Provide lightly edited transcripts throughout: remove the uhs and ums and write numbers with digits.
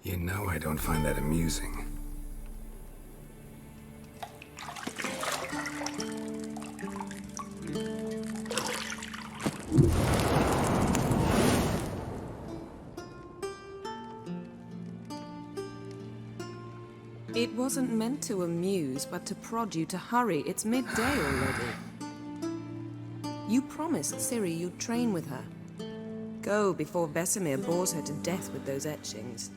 You know I don't find that amusing. It wasn't meant to amuse, but to prod you to hurry. It's midday already. You promised Ciri you'd train with her. Go before Vesemir bores her to death with those etchings.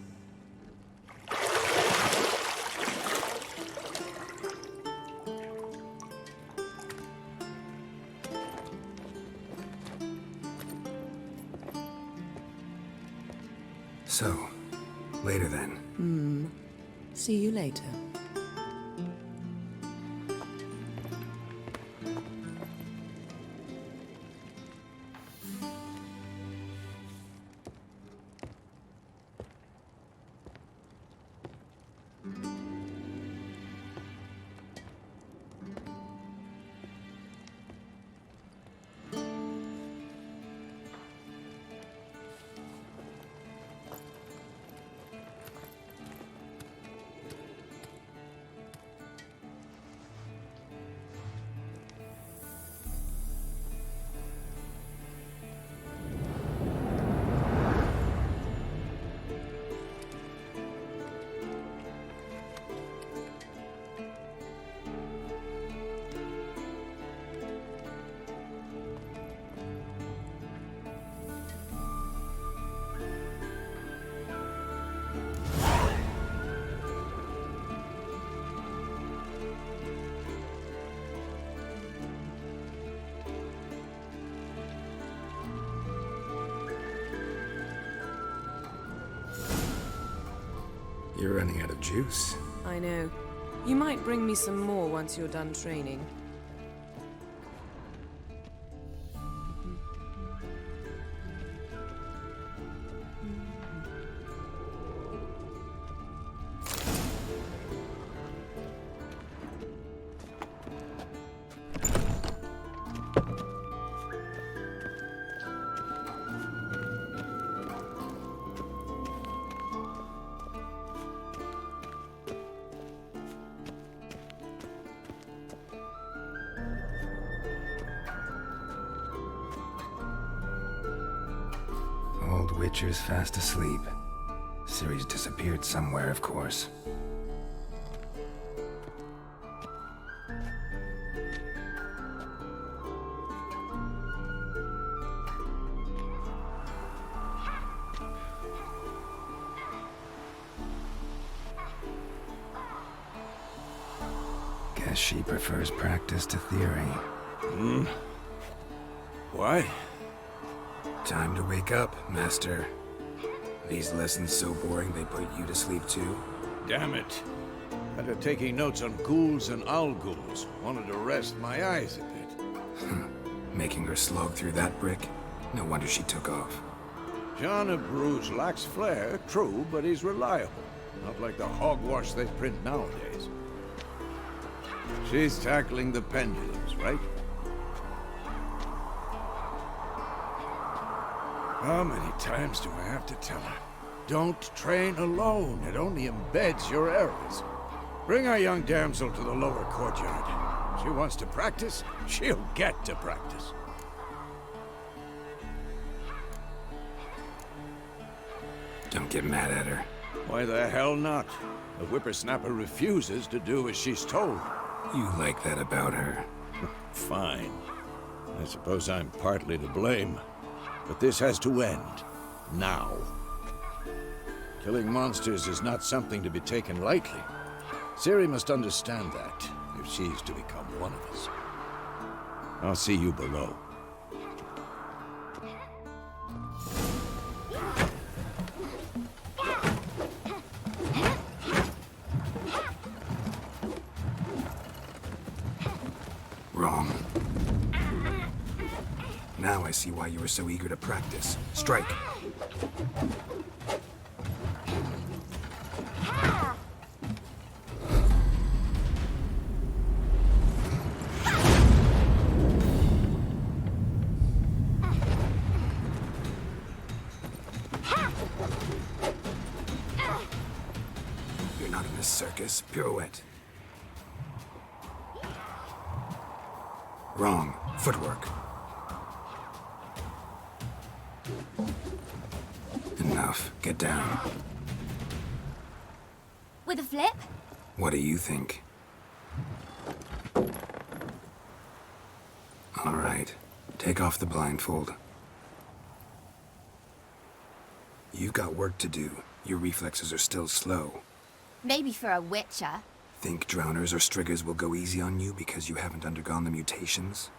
So, later then. See you later. You're running out of juice. I know. You might bring me some more once you're done training. Old Witcher's fast asleep. Ciri's disappeared somewhere, of course. Guess she prefers practice to theory. Why? Time to wake up, Master. These lessons so boring they put you to sleep too? Damn it. After taking notes on ghouls and owl-ghouls, wanted to rest my eyes a bit. Making her slog through that brick? No wonder she took off. John of Bruges lacks flair, true, but he's reliable. Not like the hogwash they print nowadays. She's tackling the pendulums, right? How many times do I have to tell her? Don't train alone. It only embeds your errors. Bring our young damsel to the lower courtyard. She wants to practice, she'll get to practice. Don't get mad at her. Why the hell not? The whippersnapper refuses to do as she's told. You like that about her. Fine. I suppose I'm partly to blame. But this has to end. Now. Killing monsters is not something to be taken lightly. Ciri must understand that, if she's to become one of us. I'll see you below. Wrong. Now I see why you were so eager to practice. Strike. You're not in a circus. Pirouette. Wrong. Footwork. Enough. Get down. With a flip? What do you think? All right. Take off the blindfold. You've got work to do. Your reflexes are still slow. Maybe for a witcher. Think drowners or striggers will go easy on you because you haven't undergone the mutations?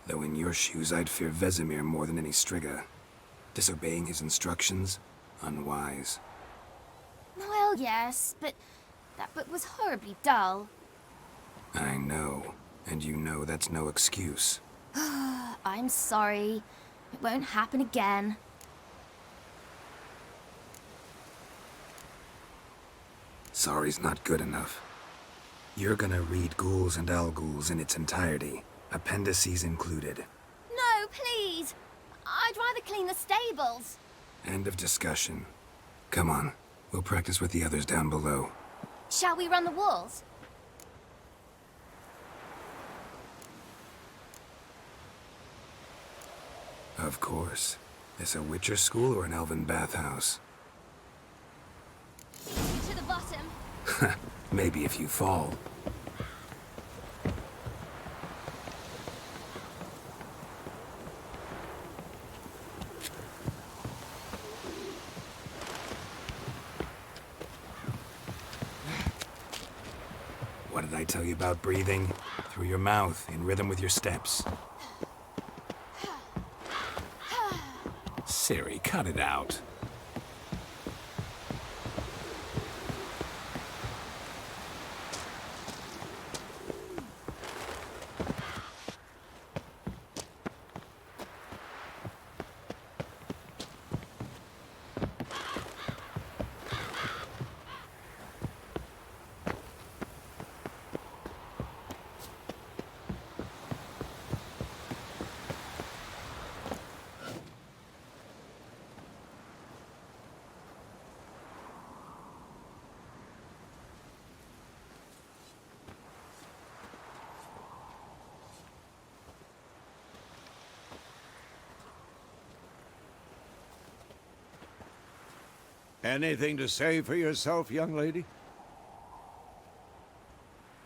Though in your shoes, I'd fear Vesemir more than any strigger. Disobeying his instructions? Unwise. Well, yes, but that book was horribly dull. I know. And you know that's no excuse. I'm sorry. It won't happen again. Sorry's not good enough. You're gonna read Ghouls and Owl-Ghouls in its entirety, appendices included. No, please! I'd rather clean the stables. End of discussion. Come on, we'll practice with the others down below. Shall we run the walls? Of course. This a Witcher school or an elven bathhouse? To the bottom. Maybe if you fall. What did I tell you about breathing? Through your mouth, in rhythm with your steps. Ciri, cut it out. Anything to say for yourself, young lady?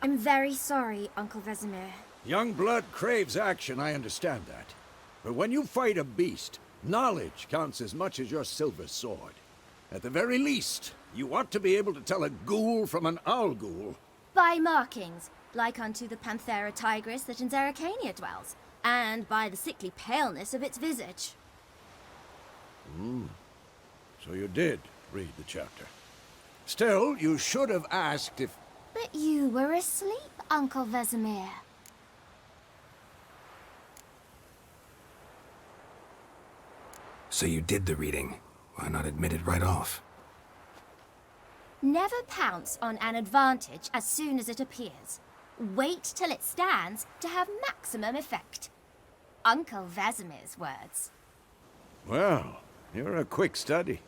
I'm very sorry, Uncle Vesemir. Young blood craves action, I understand that. But when you fight a beast, knowledge counts as much as your silver sword. At the very least, you ought to be able to tell a ghoul from an owl ghoul. By markings, like unto the Panthera tigris that in Zeracania dwells, and by the sickly paleness of its visage. So you did read the chapter. Still, you should have asked if... But you were asleep, Uncle Vesemir. So you did the reading. Why not admit it right off? Never pounce on an advantage as soon as it appears. Wait till it stands to have maximum effect. Uncle Vesemir's words. Well, you're a quick study.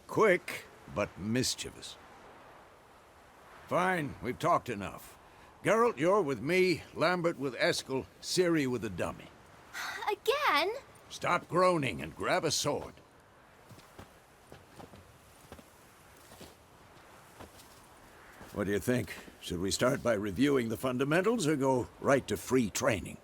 Quick, but mischievous. Fine, we've talked enough. Geralt, you're with me, Lambert with Eskel, Ciri with the dummy. Again? Stop groaning and grab a sword. What do you think? Should we start by reviewing the fundamentals or go right to free training?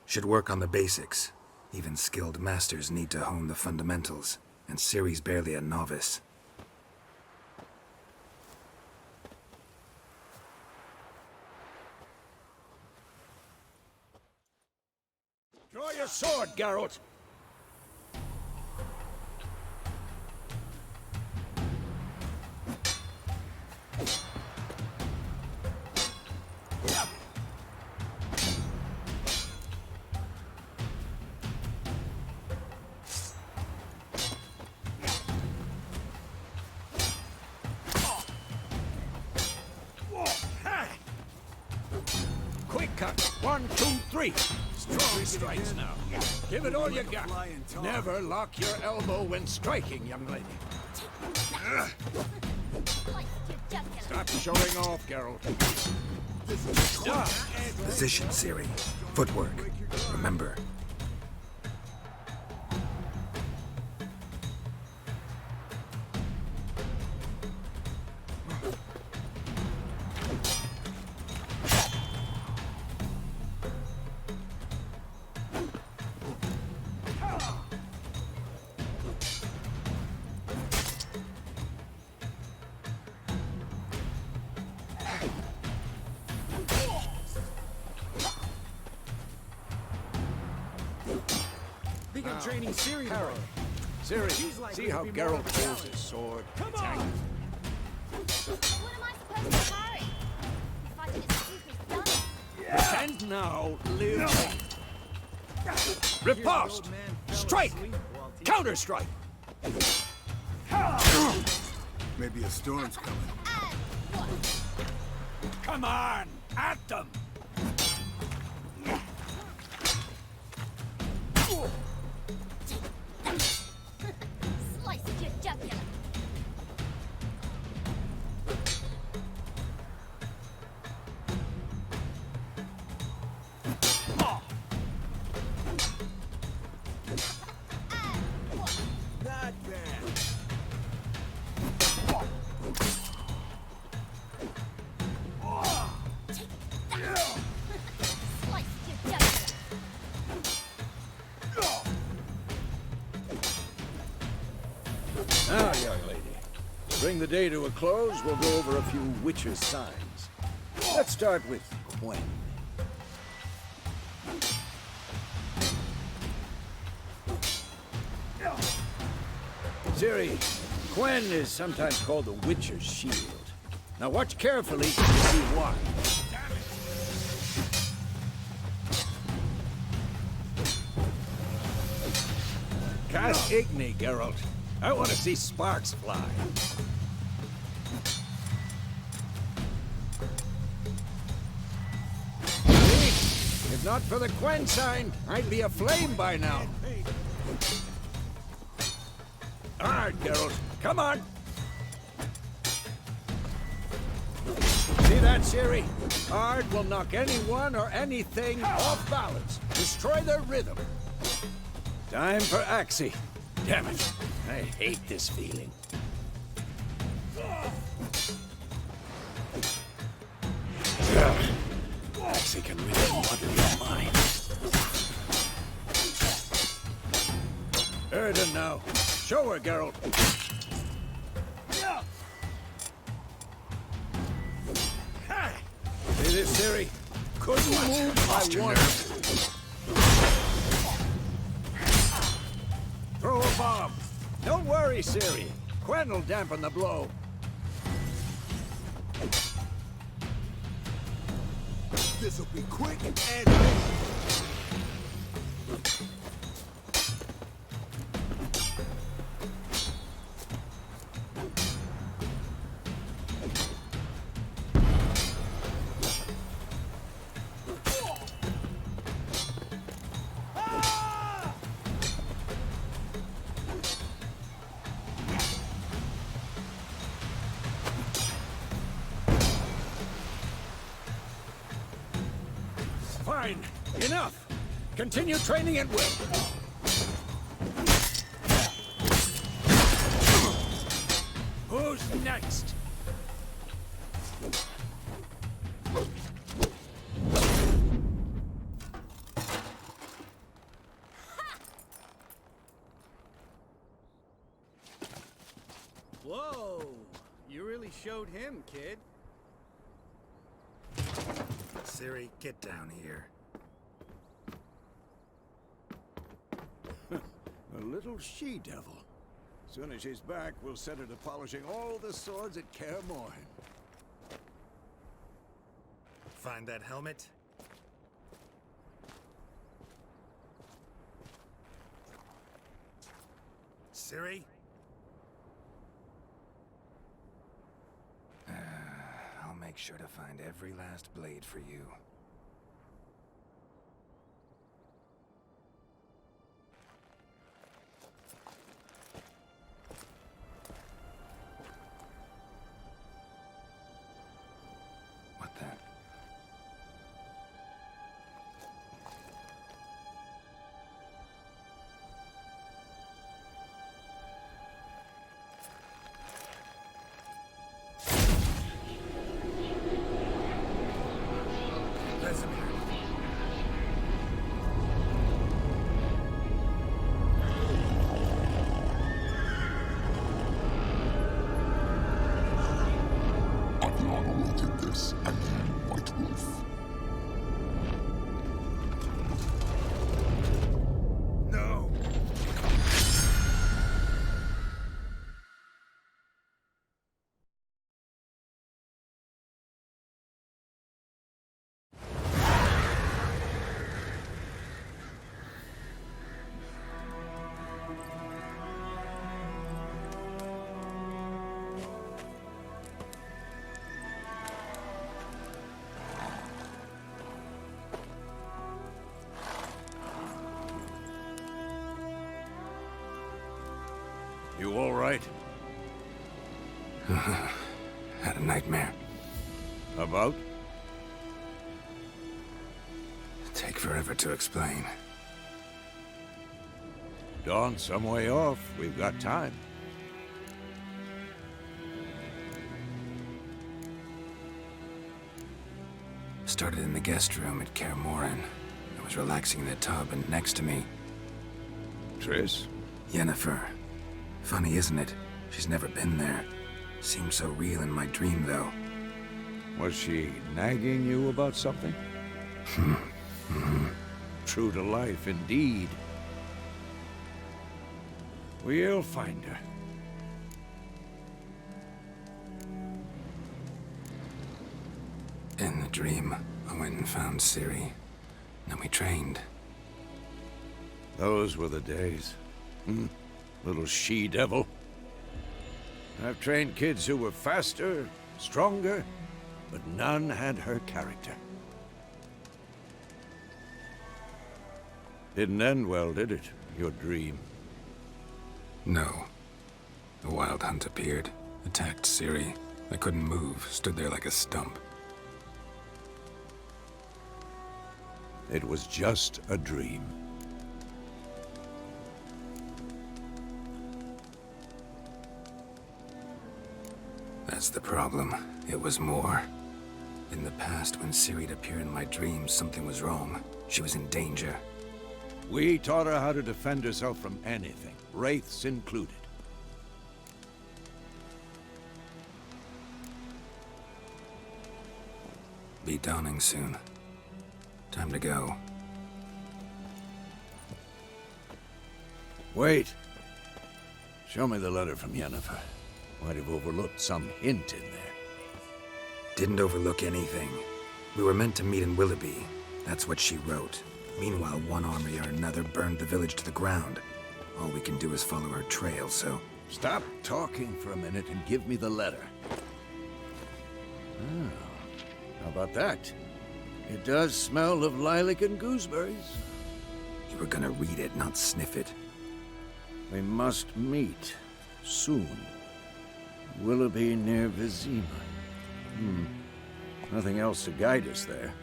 Should work on the basics. Even skilled masters need to hone the fundamentals, and Ciri's barely a novice. Draw your sword, Geralt! Quick cut! 1, 2, 3! Strong strikes now. Give it all you got. Never lock your elbow when striking, young lady. Stop showing off, Geralt. Stop! Position, Ciri. Footwork. Remember. Training Ciri tomorrow. Ciri, see how Geralt holds his sword? Come on! What am I supposed to carry? Fighting a stupid dummy. And now, live. Riposte! Strike! Counter-strike! Maybe a storm's coming. Come on! At them! Slice your jugular. Not bad. Slice your jugular. Now, young lady, to bring the day to a close, we'll go over a few Witcher signs. Let's start with Quen. Ciri, Quen is sometimes called the Witcher's shield. Now watch carefully to see why. Cast Igni, Geralt. I want to see sparks fly. See? If not for the Quen sign, I'd be aflame by now. Hard, Geralt. Come on. See that? that, Ciri? Art will knock anyone or anything off balance. Destroy their rhythm. Time for Axie. Damn it. I hate this feeling. Axie can really muddle your mind. Erden now. Show her, Geralt. See this, Ciri? Couldn't move Lost your by one. nerve. Throw a bomb. Don't worry, Ciri. Quen will dampen the blow. This'll be quick and Fine. Enough. Continue training at will. Who's next? Whoa! You really showed him, kid. Ciri, get down here. A little she-devil. Soon as she's back, we'll set her to polishing all the swords at Kaer Morhen. Find that helmet? Ciri? I'll make sure to find every last blade for you. What the? Adriana did this, and you, White Wolf. No! You all right? Had a nightmare. About? Take forever to explain. Dawn's some way off. We've got time. Started in the guest room at Kaer Morhen. I was relaxing in the tub, and next to me, Triss? Yennefer. Funny, isn't it? She's never been there. Seemed so real in my dream, though. Was she nagging you about something? True to life, indeed. We'll find her. In the dream, I went and found Ciri. Then we trained. Those were the days. Little she-devil. I've trained kids who were faster, stronger, but none had her character. Didn't end well, did it? Your dream? No. The Wild Hunt appeared, attacked Ciri. I couldn't move, stood there like a stump. It was just a dream. That's the problem. It was more. In the past, when Ciri'd appear in my dreams, something was wrong. She was in danger. We taught her how to defend herself from anything, wraiths included. Be dawning soon. Time to go. Wait. Show me the letter from Yennefer. Might have overlooked some hint in there. Didn't overlook anything. We were meant to meet in Willoughby. That's what she wrote. Meanwhile, one army or another burned the village to the ground. All we can do is follow her trail, so... Stop talking for a minute and give me the letter. Oh, how about that? It does smell of lilac and gooseberries. You were gonna read it, not sniff it. We must meet soon. Willoughby near Vizima. Nothing else to guide us there.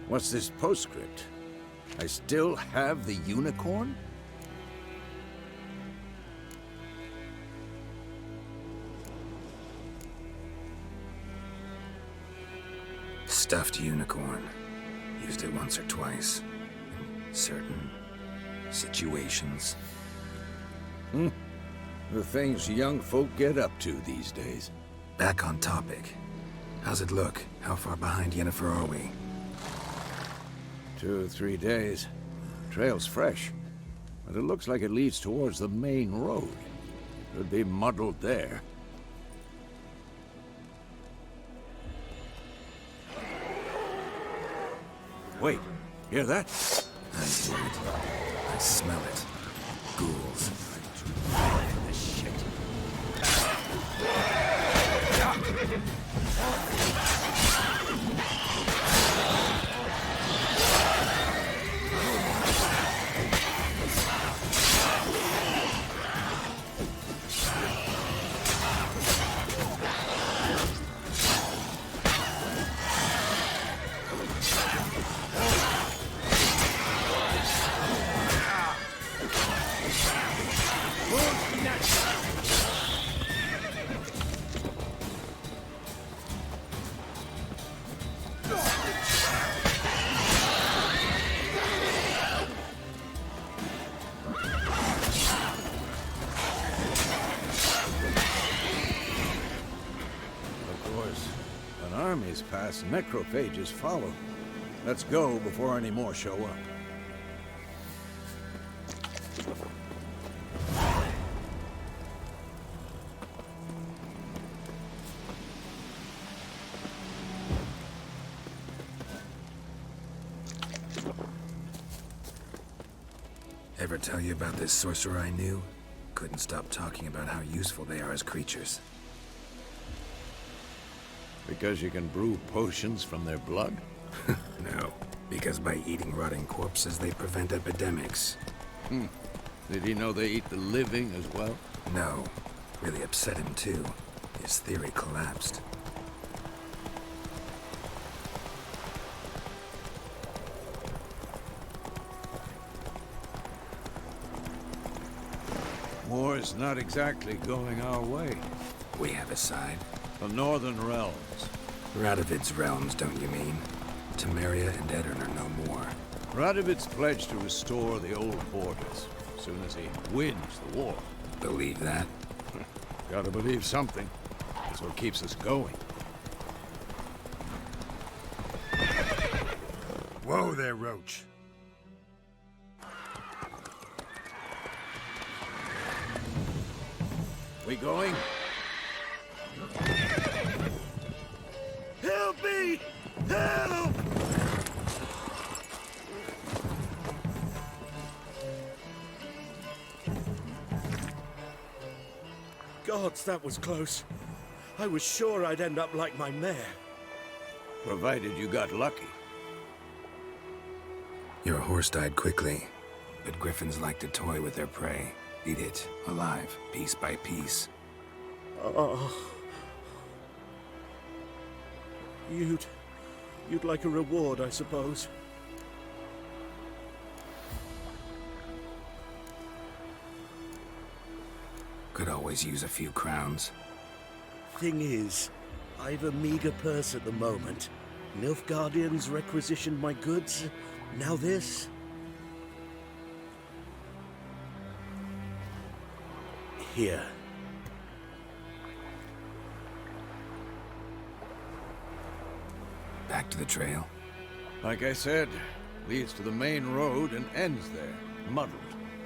What's this postscript? I still have the unicorn? Stuffed unicorn. Used it once or twice. In certain situations. The things young folk get up to these days. Back on topic. How's it look? How far behind Yennefer are we? 2 or 3 days. Trail's fresh, but it looks like it leads towards the main road. Could be muddled there. Wait, hear that? I hear it. I smell it. Ghouls. Armies pass, necrophages follow. Let's go before any more show up. Ever tell you about this sorcerer I knew? Couldn't stop talking about how useful they are as creatures. Because you can brew potions from their blood? No, because by eating rotting corpses, they prevent epidemics. Did he know they eat the living as well? No. Really upset him, too. His theory collapsed. War's not exactly going our way. We have a side. The Northern Realms. Radovid's realms, don't you mean? Temeria and Edirn are no more. Radovid's pledged to restore the old borders as soon as he wins the war. Believe that? Gotta believe something. That's what keeps us going. Whoa there, Roach. We going? Help me! Help! Gods, that was close. I was sure I'd end up like my mare. Provided you got lucky. Your horse died quickly, but griffins like to toy with their prey. Eat it, alive, piece by piece. Oh. You'd You'd like a reward, I suppose. Could always use a few crowns. Thing is, I've a meager purse at the moment. Nilfgaardians requisitioned my goods. Now this. Here. Back to the trail. Like I said, leads to the main road and ends there, muddled.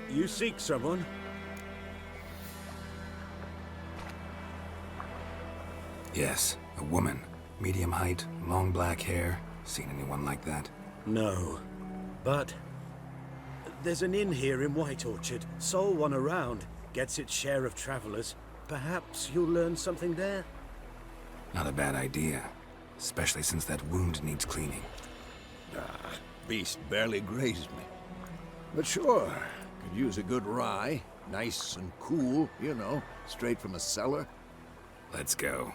You seek someone? Yes, a woman. Medium height, long black hair. Seen anyone like that? No. But there's an inn here in White Orchard. Sole one around. Gets its share of travelers. Perhaps you'll learn something there? Not a bad idea. Especially since that wound needs cleaning. Beast barely grazed me. But sure, could use a good rye. Nice and cool, you know, straight from a cellar. Let's go.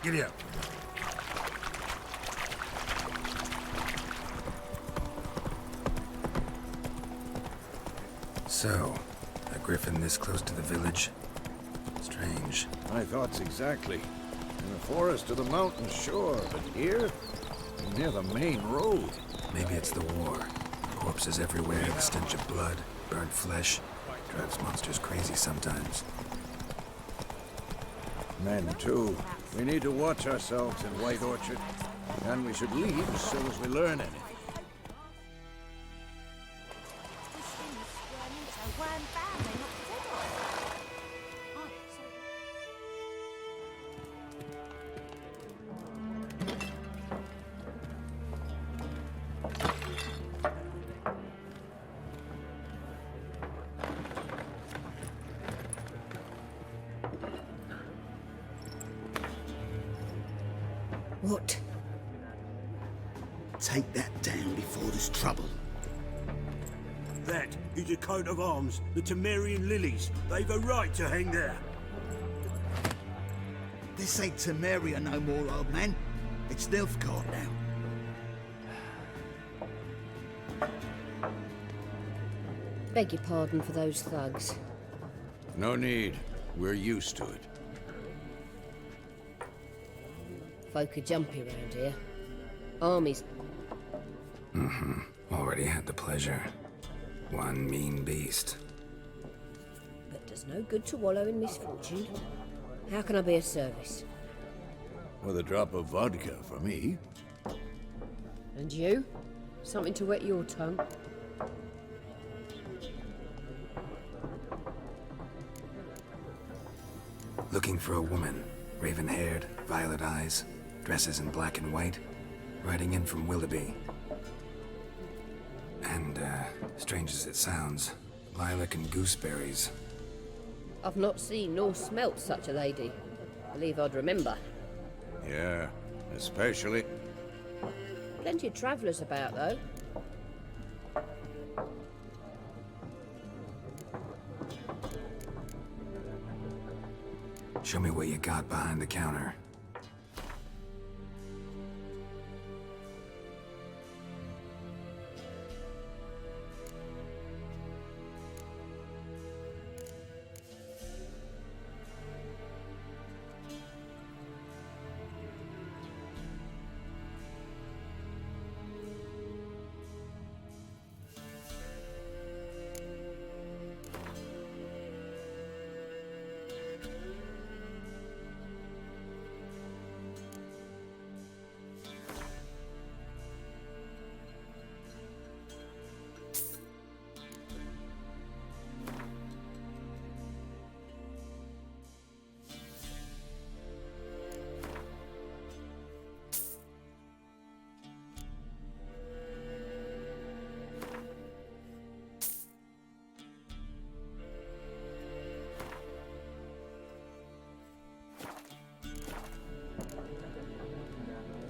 Giddy up. So, a griffin this close to the village? Strange. My thoughts exactly. In the forest or the mountains, sure, but here? Near the main road. Maybe it's the war. Corpses everywhere, the stench of blood, burnt flesh. Drives monsters crazy sometimes. Men, too. We need to watch ourselves in White Orchard. And we should leave as soon as we learn anything. What? Take that down before there's trouble. That is a coat of arms, the Temerian lilies. They've a right to hang there. This ain't Temeria no more, old man. It's Nilfgaard now. Beg your pardon for those thugs. No need. We're used to it. Folk are jumpy round here. Armies. Already had the pleasure. One mean beast. But does no good to wallow in misfortune. How can I be of service? With a drop of vodka for me. And you? Something to wet your tongue? Looking for a woman. Raven-haired, violet eyes, dresses in black and white. Riding in from Willoughby. And, strange as it sounds, lilac and gooseberries. I've not seen nor smelt such a lady. Believe I'd remember. Yeah, especially... Plenty of travellers about, though. Show me what you got behind the counter.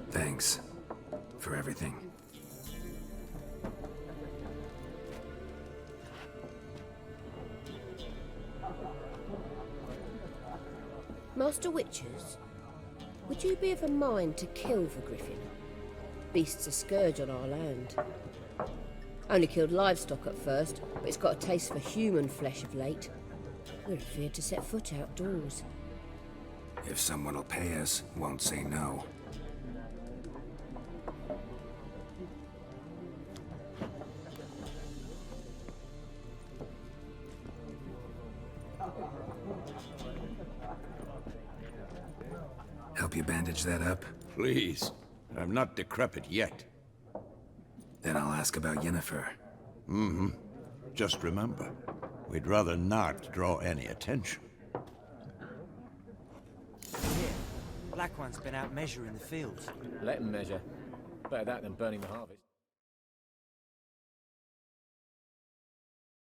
Thanks for everything. Master Witchers, would you be of a mind to kill for Griffin? Beast's a scourge on our land. Only killed livestock at first, but it's got a taste for human flesh of late. We're afraid to set foot outdoors. If someone will pay us, won't say no. Help you bandage that up? Please. I'm not decrepit yet. Then I'll ask about Yennefer. Mm-hmm. Just remember, we'd rather not draw any attention. Here, Black One's been out measuring the fields. Let him measure. Better that than burning the harvest.